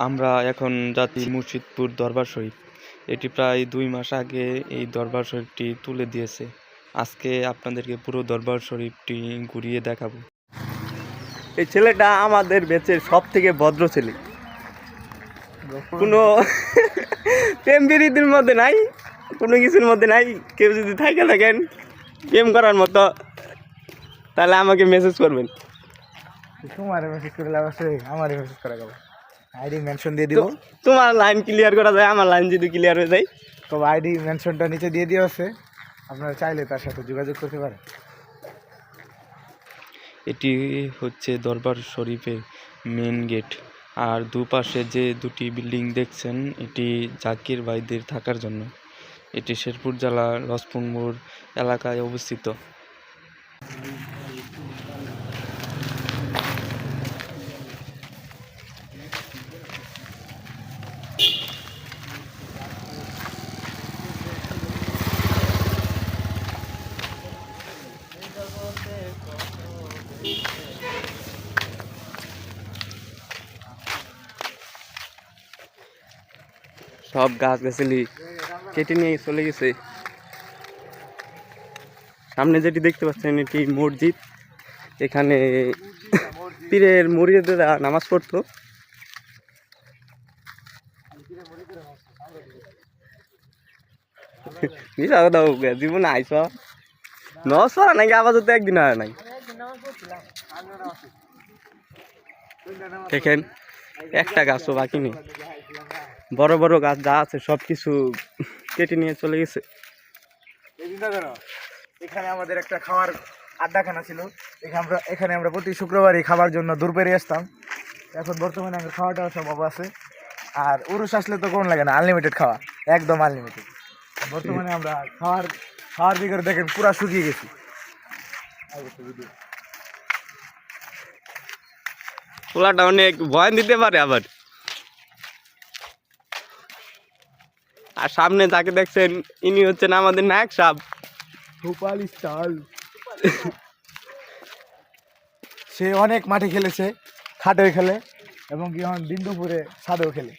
আমরা এখন যাচ্ছি মুর্শিদপুর দরবার শরীফ। এটি প্রায় 2 মাস আগে এই দরবার শরীফটি তুলে দিয়েছে। আজকে আপনাদেরকে পুরো দরবার শরীফটি ঘুরিয়ে দেখাবো। এই ছেলেটা আমাদের ব্যাচের সব থেকে ভদ্র ছেলে, কোনো প্রেম বিরীতির মধ্যে নাই, কোনো কিছুর মধ্যে নাই। কেউ যদি থাকে থাকেন প্রেম করার মতো তাহলে আমাকে মেসেজ করবেন। তোমার মেসেজ করে অবশ্যই আমার মেসেজ করা গেল, আইডি মেনশন দিয়ে দিব। তোমার লাইন ক্লিয়ার করা যায়, আমার লাইন যদি ক্লিয়ার হয়ে যায় তো আইডি মেনশনটা নিচে দিয়ে দেওয়া আছে, আপনারা চাইলে তার সাথে যোগাযোগ করতে পারেন। এটি হচ্ছে দরবার শরীফের মেন গেট, আর দুপাশে যে দুটি বিল্ডিং দেখছেন এটি জাকির ভাইদের থাকার জন্য। এটি শেরপুর জেলার লছমনপুর এলাকায় অবস্থিত। সব গাছ গাছালি কেটে নিয়ে চলে গেছে। সামনে যেটি দেখতে পাচ্ছেন এটি মসজিদ। এখানে পীরের মুরিদেরা নামাজ পড়তো। জীবনে আইস নসরা নাকি আপাতত একদিন হয় নাই। দেখেন একটা গাছও বাকি নেই, বড় বড় গাছ যা আছে সব কিছু কেটে নিয়ে চলে গেছে। এখানে আমাদের একটা খাওয়ার আড্ডাখানা ছিল, এখানে আমরা প্রতি শুক্রবারই খাবার জন্য দূর পেরিয়ে আসতাম। এখন বর্তমানে আমার খাওয়াটা সব অভাব আছে, আর উরুষ আসলে তো কোন লাগে না, আনলিমিটেড খাওয়া, একদম আনলিমিটেড। বর্তমানে আমরা খাওয়ার দিকে দেখেন পুরা শুকিয়ে গেছি। পোলাটা অনেক ভয় দিতে পারে আবার। আর সামনে যাকে দেখছেন ইনি হচ্ছেন আমাদের নায়ক সাহেব সুপার স্টার। সে অনেক মাঠে খেলেছে, খাটেও খেলে এবং কি এখন দিন দুপুরে ছাদেও খেলে।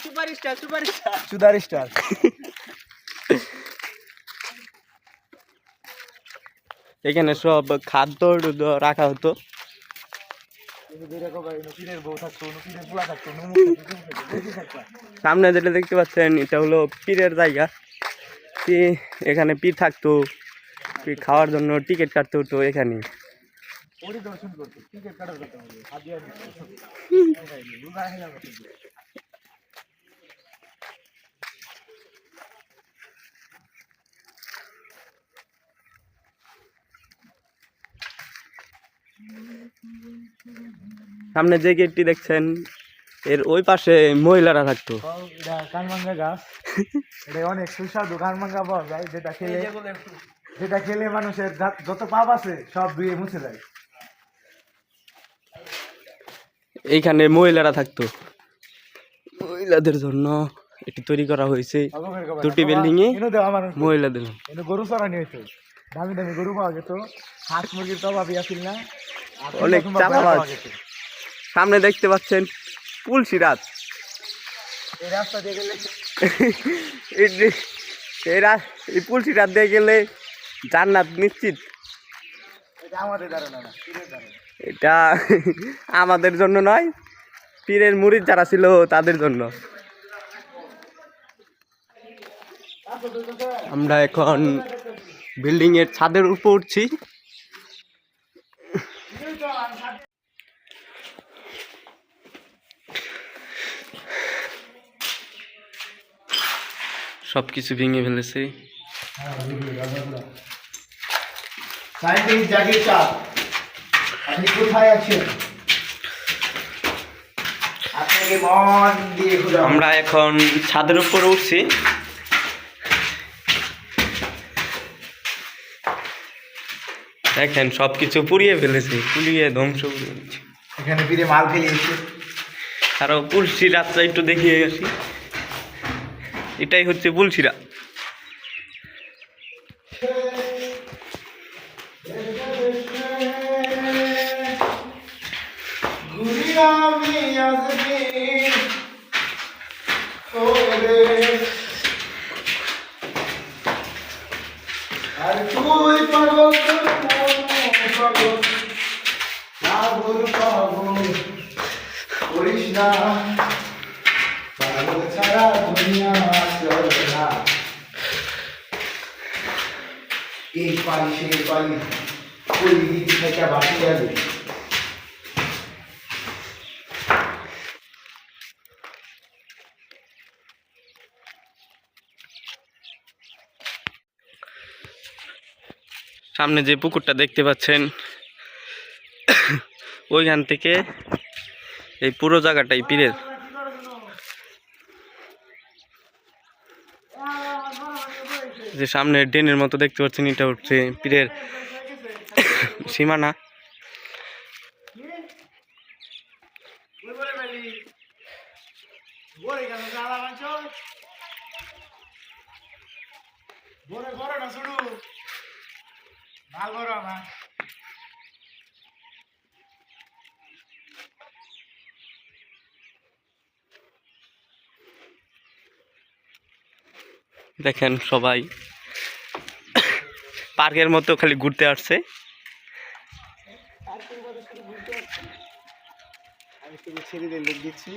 Super star. এখানে সব খাদ্য রাখা হতো। সামনে যেটা দেখতে পাচ্ছেন এটা হলো পীরের জায়গা। এখানে পীর থাকতো, খাওয়ার জন্য টিকিট কাটতে হতো এখানে। সামনে যে গেটটি দেখছেন এর ওই পাশে মহিলারা থাকতো। কানমাঙ্গা গাছ, এটা অনেক সুস্বাদু কানমাঙ্গা পাওয়া যায়, যেটা খেলে মানুষের যত পাপ আছে সব ধুয়ে মুছে যায়। এইখানে মহিলারা থাকতো, মহিলাদের জন্য এটি তৈরি করা হয়েছে। দুটি বিল্ডিং এ মহিলাদের গরু চড়ানি হয়েছে, দামি দামি গরু পাওয়া যেত, হাঁস মুরগির তো অভাবই আসিল না, অনেক চাপাবাজ। সামনে দেখতে পাচ্ছেন পুলসিরাত। এই রাস্তা দিয়ে গেলে এই পুলসিরাত দিয়ে গেলে জান্নাত নিশ্চিত। এটা আমাদের জন্য নয়, পীরের মুরিদ যারা ছিল তাদের জন্য। আমরা এখন বিল্ডিং এর ছাদের উপর উঠছি। সবকিছু ভেঙে ফেলেছে। আপনি কোথায় আছেন? আমরা এখন ছাদের উপর উঠছি। দেখেন সবকিছু পুড়িয়ে ফেলেছে, পুড়িয়ে ধ্বংস করে ফেলেছে। এখানে ফিরে মাল ফেলিয়েছে। আরো পুলসিরাতটা একটু দেখিয়ে গেছি, এটাই হচ্ছে পুলসিরাত। আমি আজমির তোরে আর তুই পাগল তোর মন পাগল পাগল পাগল করিস না পাগল ছাড়া দুনিয়া চলে না এই পালি সেই পালি ওই দিক থেকে বাকি যাবে সামনে যে পুকুরটা দেখতে পাচ্ছেন ওইখান থেকে এই পুরো জায়গাটাই পীরের। যে সামনে ড্রেনের মতো দেখতে পাচ্ছেন এটা হচ্ছে পীরের সীমানা। দেখেন সবাই পার্কের মতো খালি ঘুরতে আসছে। আমি শুধু ছেলেদের লোক দিচ্ছি।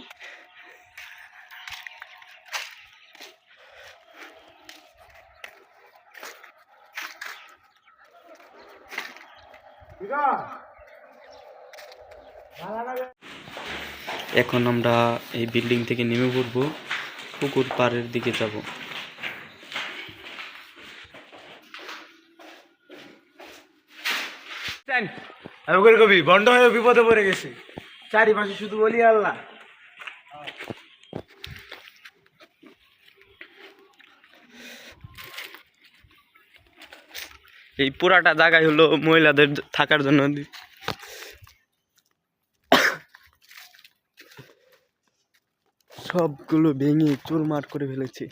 এখন আমরা এই বিল্ডিং থেকে নেমে পড়বো, পুকুর পাড়ের দিকে যাব। কবি বন্ড হয়ে বিপদে পড়ে গেছে, চারিপাশে শুধু বলি আল্লাহ। এই পুরাটা জায়গায় হলো মহিলাদের থাকার জন্য। সবগুলো ভেঙে চুরমার করে ফেলেছে।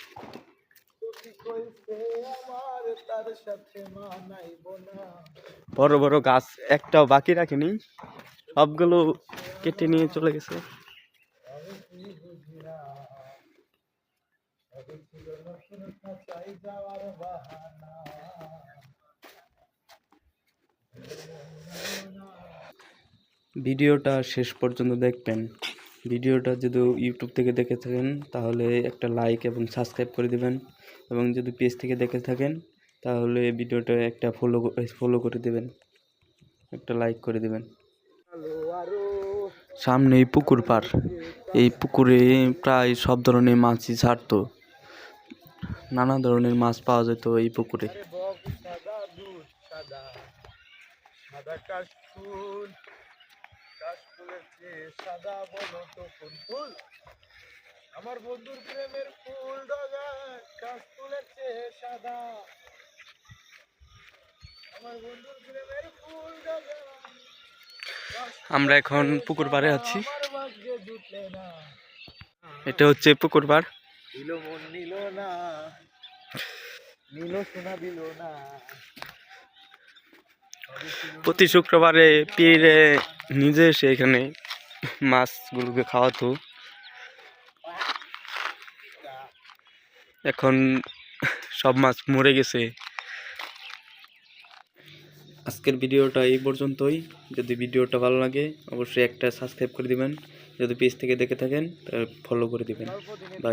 বড় বড় গাছ একটাও বাকি রাখেনি, সবগুলো কেটে নিয়ে চলে গেছে। ভিডিওটা শেষ পর্যন্ত দেখবেন। ভিডিওটা যদি ইউটিউব থেকে দেখে থাকেন তাহলে একটা লাইক এবং সাবস্ক্রাইব করে দেবেন, এবং যদি পেজ থেকে দেখে থাকেন তাহলে ভিডিওটা একটা ফলো করে দেবেন, একটা লাইক করে দেবেন। সামনে এই পুকুর পাড়, এই পুকুরে প্রায় সব ধরনের মাছই ছাড়তো, নানা ধরনের মাছ পাওয়া যেত এই পুকুরে। আমার বন্ধুর প্রেমের ফুল ডগা কাশফুলের চেয়ে সাদা, আমার বন্ধুর প্রেমের ফুল ডগা। আমরা এখন পুকুর পাড়ে আছি, এটা হচ্ছে পুকুর পাড়। দিল মন নিল না, নিল সোনা দিল না। প্রতি শুক্রবারে পীরে নিজে এসে এখানে মাছগুলোকে খাওয়াতো। এখন সব মাছ মরে গেছে। আজকের ভিডিওটা এই পর্যন্তই। যদি ভিডিওটা ভালো লাগে অবশ্যই একটা সাবস্ক্রাইব করে দিবেন, যদি পেজ থেকে দেখে থাকেন তাহলে ফলো করে দিবেন। বাই।